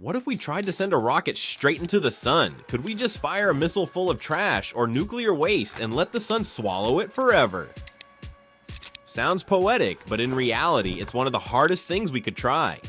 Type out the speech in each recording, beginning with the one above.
What if we tried to send a rocket straight into the sun? Could we just fire a missile full of trash or nuclear waste and let the sun swallow it forever? Sounds poetic, but in reality, it's one of the hardest things we could try.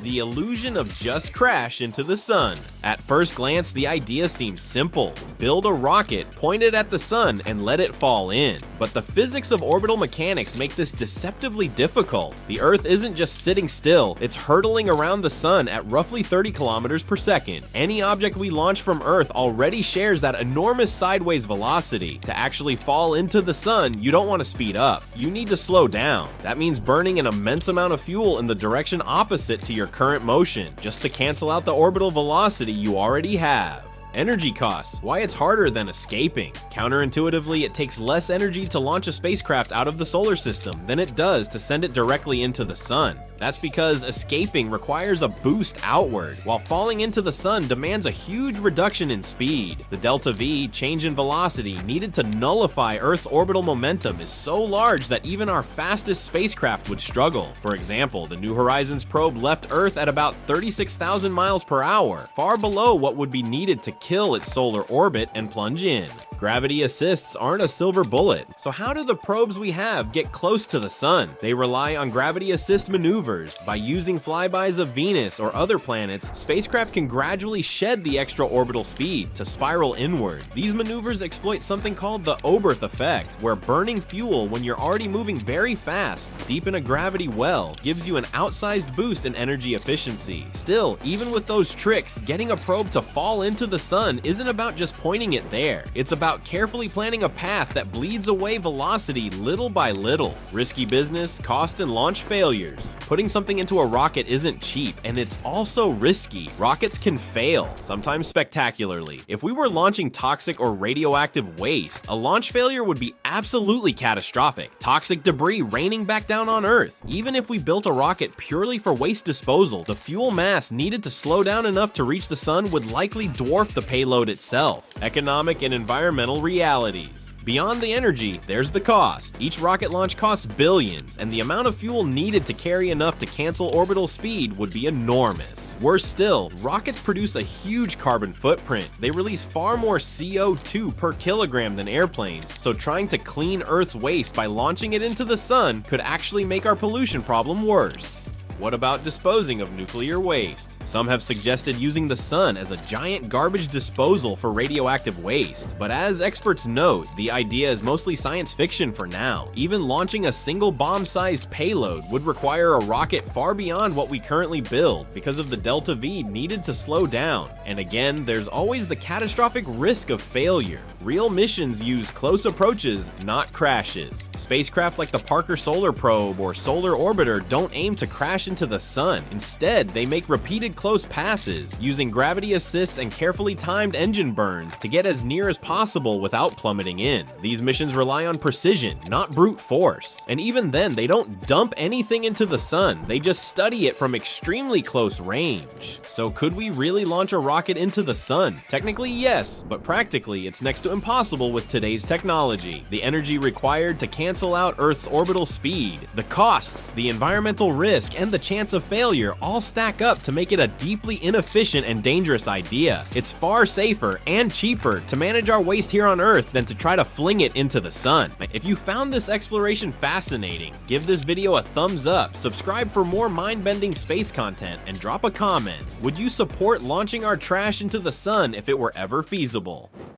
The illusion of just crash into the sun. At first glance, the idea seems simple. Build a rocket, point it at the sun, and let it fall in. But the physics of orbital mechanics make this deceptively difficult. The Earth isn't just sitting still, it's hurtling around the sun at roughly 30 kilometers per second. Any object we launch from Earth already shares that enormous sideways velocity. To actually fall into the sun, you don't want to speed up. You need to slow down. That means burning an immense amount of fuel in the direction opposite to your current motion, just to cancel out the orbital velocity you already have. Energy costs, why it's harder than escaping. Counterintuitively, it takes less energy to launch a spacecraft out of the solar system than it does to send it directly into the sun. That's because escaping requires a boost outward, while falling into the sun demands a huge reduction in speed. The delta V, change in velocity, needed to nullify Earth's orbital momentum is so large that even our fastest spacecraft would struggle. For example, the New Horizons probe left Earth at about 36,000 miles per hour, far below what would be needed to kill its solar orbit and plunge in. Gravity assists aren't a silver bullet, so how do the probes we have get close to the sun? They rely on gravity assist maneuvers. By using flybys of Venus or other planets, spacecraft can gradually shed the extra orbital speed to spiral inward. These maneuvers exploit something called the Oberth effect, where burning fuel when you're already moving very fast deep in a gravity well gives you an outsized boost in energy efficiency. Still, even with those tricks, getting a probe to fall into the sun isn't about just pointing it there. It's about carefully planning a path that bleeds away velocity little by little. Risky business, cost, and launch failures. Putting something into a rocket isn't cheap, and it's also risky. Rockets can fail, sometimes spectacularly. If we were launching toxic or radioactive waste, a launch failure would be absolutely catastrophic. Toxic debris raining back down on Earth. Even if we built a rocket purely for waste disposal, the fuel mass needed to slow down enough to reach the sun would likely dwarf the payload itself. Economic and environmental realities. Beyond the energy, there's the cost. Each rocket launch costs billions, and the amount of fuel needed to carry enough to cancel orbital speed would be enormous. Worse still, rockets produce a huge carbon footprint. They release far more CO2 per kilogram than airplanes, so trying to clean Earth's waste by launching it into the sun could actually make our pollution problem worse. What about disposing of nuclear waste? Some have suggested using the sun as a giant garbage disposal for radioactive waste, but as experts note, the idea is mostly science fiction for now. Even launching a single bomb-sized payload would require a rocket far beyond what we currently build because of the delta V needed to slow down. And again, there's always the catastrophic risk of failure. Real missions use close approaches, not crashes. Spacecraft like the Parker Solar Probe or Solar Orbiter don't aim to crash into the sun. Instead, they make repeated close passes, using gravity assists and carefully timed engine burns to get as near as possible without plummeting in. These missions rely on precision, not brute force. And even then, they don't dump anything into the sun, they just study it from extremely close range. So could we really launch a rocket into the sun? Technically, yes, but practically, it's next to impossible with today's technology. The energy required to cancel out Earth's orbital speed, the costs, the environmental risk, and the chance of failure all stack up to make it a deeply inefficient and dangerous idea. It's far safer and cheaper to manage our waste here on Earth than to try to fling it into the sun. If you found this exploration fascinating, give this video a thumbs up, subscribe for more mind-bending space content, and drop a comment. Would you support launching our trash into the sun if it were ever feasible?